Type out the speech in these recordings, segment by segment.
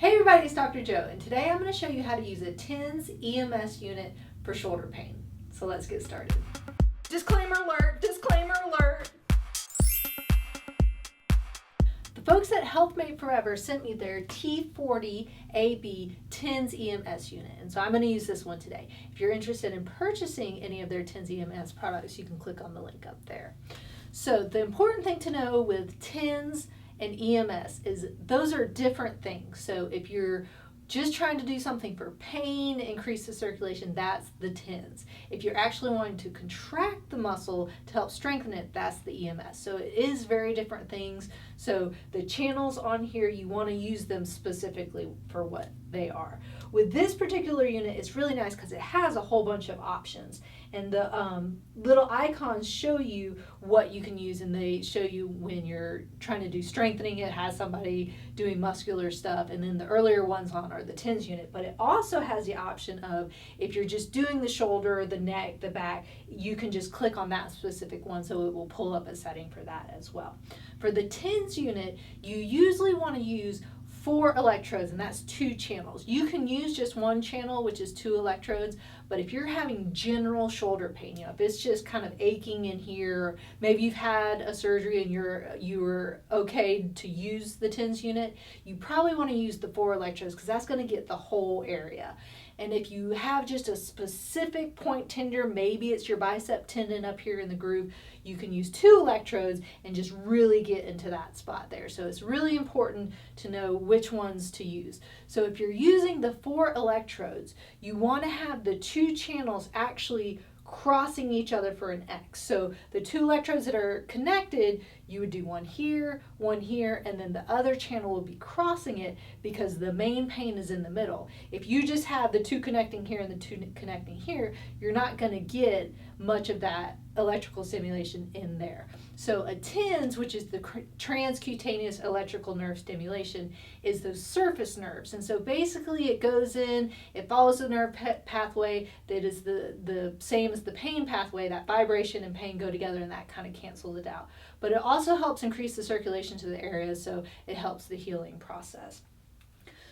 Hey everybody, it's Dr. Joe, and today I'm going to show you how to use a TENS EMS unit for shoulder pain. So let's get started. Disclaimer alert, disclaimer alert. The folks at Health Made Forever sent me their T40AB TENS EMS unit, and so I'm going to use this one today. If you're interested in purchasing any of their TENS EMS products, you can click on the link up there. So the important thing to know with TENS and EMS is those are different things. So if you're just trying to do something for pain, increase the circulation, that's the TENS. If you're actually wanting to contract the muscle to help strengthen it, that's the EMS. So it is very different things. So the channels on here, you want to use them specifically for what they are. With this particular unit, it's really nice because it has a whole bunch of options. And the little icons show you what you can use, and they show you when you're trying to do strengthening. It has somebody doing muscular stuff, and then the earlier ones on are the TENS unit. But it also has the option of if you're just doing the shoulder, the neck, the back, you can just click on that specific one, so it will pull up a setting for that as well. For the TENS unit, you usually want to use 4 electrodes, and that's 2 channels. You can use just 1 channel, which is 2 electrodes, but if you're having general shoulder pain, if it's just kind of aching in here, maybe you've had a surgery and you were okay to use the TENS unit, you probably want to use the 4 electrodes because that's going to get the whole area. And if you have just a specific point tender, maybe it's your bicep tendon up here in the groove, you can use 2 electrodes and just really get into that spot there. So it's really important to know which ones to use. So if you're using the 4 electrodes, you want to have the 2 channels actually crossing each other for an X. So the 2 electrodes that are connected, you would do one here, and then the other channel will be crossing it because the main pain is in the middle. If you just have the 2 connecting here and the 2 connecting here, you're not going to get much of that electrical stimulation in there. So a TENS, which is the Transcutaneous electrical nerve stimulation, is those surface nerves. And so basically it goes in, it follows the nerve pathway that is the same as the pain pathway. That vibration and pain go together, and that kind of cancels it out. But it also helps increase the circulation to the area, so it helps the healing process.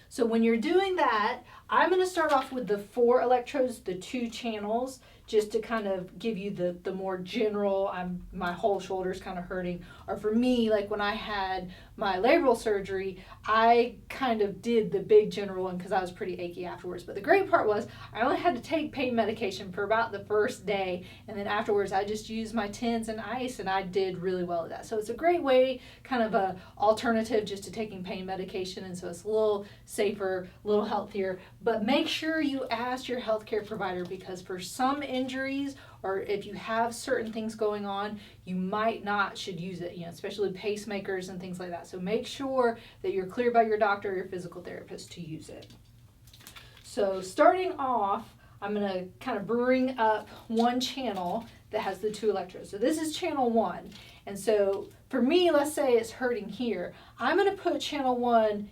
So when you're doing that, I'm going to start off with the 4 electrodes, the 2 channels, just to kind of give you the more general, my whole shoulder's kind of hurting. Or for me, like when I had my labral surgery, I kind of did the big general one because I was pretty achy afterwards. But the great part was I only had to take pain medication for about the first day, and then afterwards I just used my TENS and ice, and I did really well at that. So it's a great way, kind of a alternative just to taking pain medication, and so it's a little safer, a little healthier. But make sure you ask your healthcare provider, because for some injuries, or if you have certain things going on, you might not should use it, especially pacemakers and things like that. So make sure that you're cleared by your doctor or your physical therapist to use it. So starting off, I'm going to kind of bring up one channel that has the 2 electrodes. So this is channel 1. And so for me, let's say it's hurting here. I'm going to put channel 1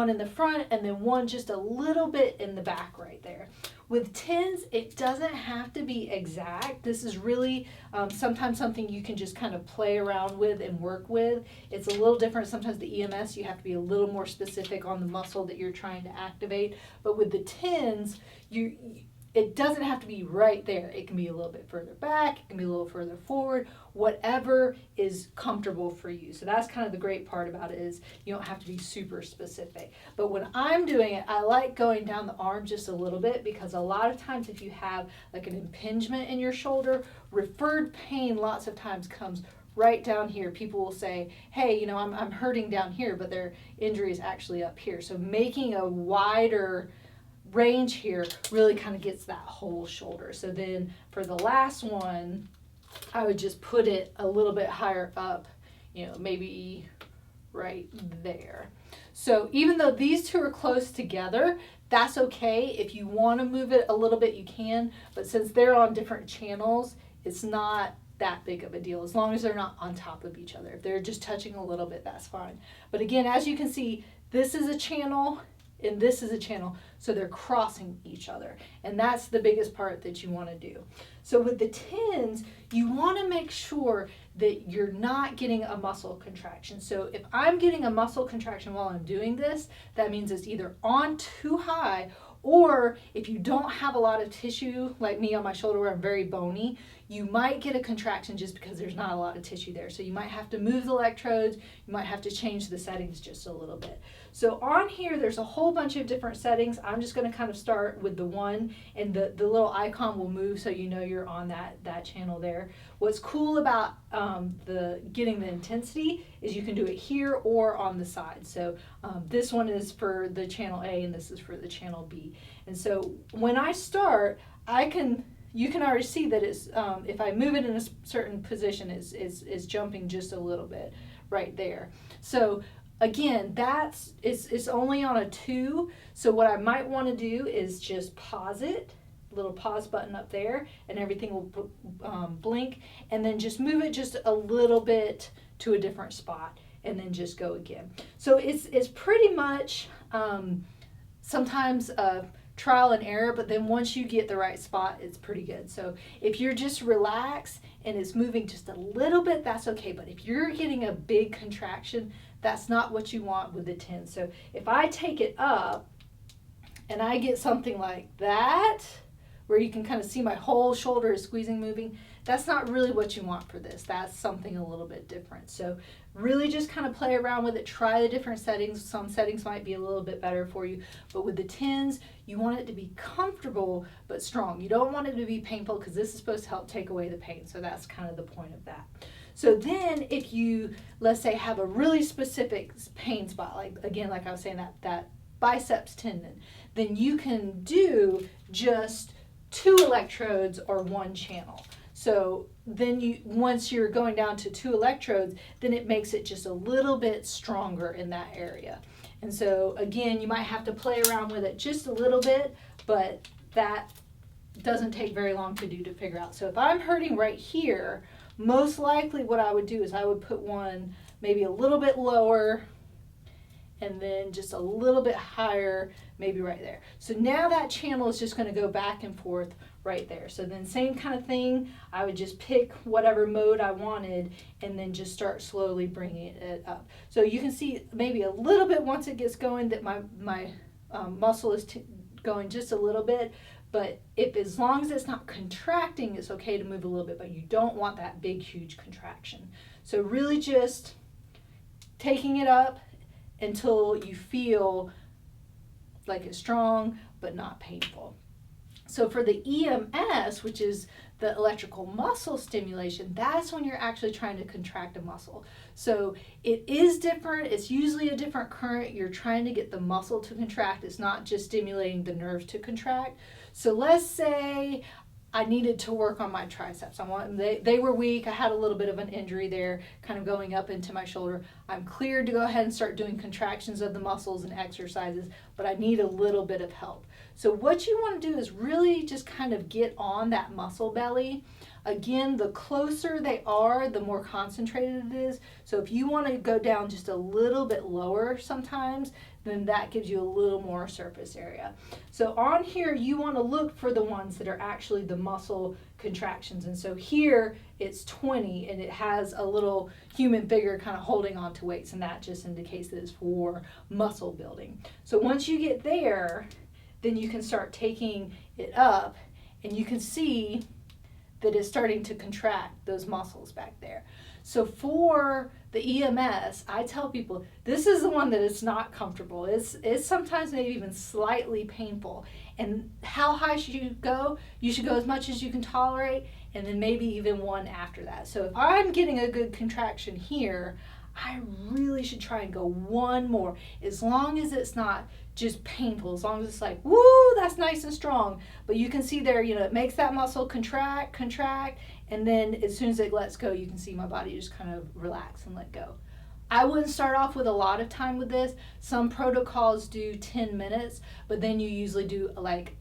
in the front and then 1 just a little bit in the back right there. With TENS, it doesn't have to be exact. This is really sometimes something you can just kind of play around with and work with. It's a little different. Sometimes the EMS, you have to be a little more specific on the muscle that you're trying to activate. But with the TENS, it doesn't have to be right there. It can be a little bit further back, it can be a little further forward, whatever is comfortable for you. So that's kind of the great part about it, is you don't have to be super specific. But when I'm doing it, I like going down the arm just a little bit, because a lot of times if you have like an impingement in your shoulder, referred pain lots of times comes right down here. People will say, hey, I'm hurting down here, but their injury is actually up here. So making a wider range here really kind of gets that whole shoulder. So then for the last one, I would just put it a little bit higher up, maybe right there. So even though these 2 are close together, that's okay. If you want to move it a little bit, you can, but since they're on different channels, it's not that big of a deal, as long as they're not on top of each other. If they're just touching a little bit, that's fine. But again, as you can see, this is a channel and this is a channel, so they're crossing each other, and that's the biggest part that you want to do. So with the TENS, you want to make sure that you're not getting a muscle contraction. So if I'm getting a muscle contraction while I'm doing this, that means it's either on too high, or if you don't have a lot of tissue, like me on my shoulder where I'm very bony, you might get a contraction just because there's not a lot of tissue there. So you might have to move the electrodes, you might have to change the settings just a little bit. So on here, there's a whole bunch of different settings. I'm just gonna kind of start with the one, and the little icon will move so you know you're on that channel there. What's cool about getting the intensity is you can do it here or on the side. So this one is for the channel A and this is for the channel B. And so when I start, you can already see that it's, if I move it in a certain position, it's jumping just a little bit right there. So again, it's only on a 2. So what I might want to do is just pause it, little pause button up there, and everything will blink, and then just move it just a little bit to a different spot, and then just go again. So it's pretty much sometimes trial and error, but then once you get the right spot, it's pretty good. So if you're just relaxed and it's moving just a little bit, that's okay. But if you're getting a big contraction, that's not what you want with the TENS. So if I take it up and I get something like that, where you can kind of see my whole shoulder is squeezing, moving, that's not really what you want for this. That's something a little bit different. So really just kind of play around with it, try the different settings. Some settings might be a little bit better for you, but with the TENS, you want it to be comfortable but strong. You don't want it to be painful, because this is supposed to help take away the pain. So that's kind of the point of that. So then if you, let's say, have a really specific pain spot, like again, like I was saying, that biceps tendon, then you can do just 2 electrodes or 1 channel. So then once you're going down to 2 electrodes, then it makes it just a little bit stronger in that area. And so again, you might have to play around with it just a little bit, but that doesn't take very long to do to figure out. So if I'm hurting right here, most likely what I would do is I would put one maybe a little bit lower, and then just a little bit higher, maybe right there. So now that channel is just going to go back and forth right there. So then same kind of thing, I would just pick whatever mode I wanted and then just start slowly bringing it up. So you can see maybe a little bit once it gets going that my muscle is going just a little bit, but as long as it's not contracting, it's okay to move a little bit, but you don't want that big, huge contraction. So really just taking it up until you feel like it's strong but not painful. So for the EMS, which is the electrical muscle stimulation, that's when you're actually trying to contract a muscle. So it is different. It's usually a different current. You're trying to get the muscle to contract. It's not just stimulating the nerves to contract. So let's say I needed to work on my triceps. They were weak. I had a little bit of an injury there, kind of going up into my shoulder. I'm cleared to go ahead and start doing contractions of the muscles and exercises, but I need a little bit of help. So what you want to do is really just kind of get on that muscle belly. Again, the closer they are, the more concentrated it is. So if you want to go down just a little bit lower sometimes, then that gives you a little more surface area. So on here, you want to look for the ones that are actually the muscle contractions. And so here it's 20, and it has a little human figure kind of holding on to weights, and that just indicates that it's for muscle building. So once you get there, then you can start taking it up, and you can see that it's starting to contract those muscles back there. So for the EMS, I tell people this is the one that is not comfortable. It's sometimes maybe even slightly painful. And how high should you go? You should go as much as you can tolerate, and then maybe even 1 after that. So if I'm getting a good contraction here, I really should try and go 1 more, as long as it's not just painful, as long as it's like, woo, that's nice and strong. But you can see there, it makes that muscle contract, and then as soon as it lets go, you can see my body just kind of relax and let go. I wouldn't start off with a lot of time with this. Some protocols do 10 minutes, but then you usually do, like,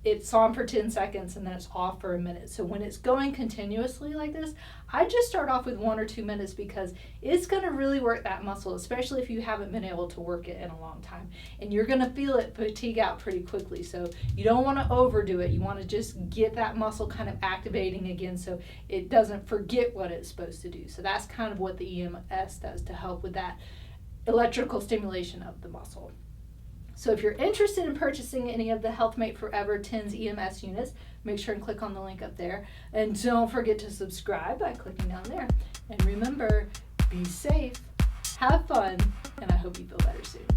it's on for 10 seconds and then it's off for a minute. So when it's going continuously like this, I just start off with 1 or 2 minutes because it's going to really work that muscle, especially if you haven't been able to work it in a long time. And you're going to feel it fatigue out pretty quickly. So you don't want to overdo it. You want to just get that muscle kind of activating again so it doesn't forget what it's supposed to do. So that's kind of what the EMS does to help with that electrical stimulation of the muscle. So if you're interested in purchasing any of the HealthMate Forever TENS EMS units, make sure and click on the link up there. And don't forget to subscribe by clicking down there. And remember, be safe, have fun, and I hope you feel better soon.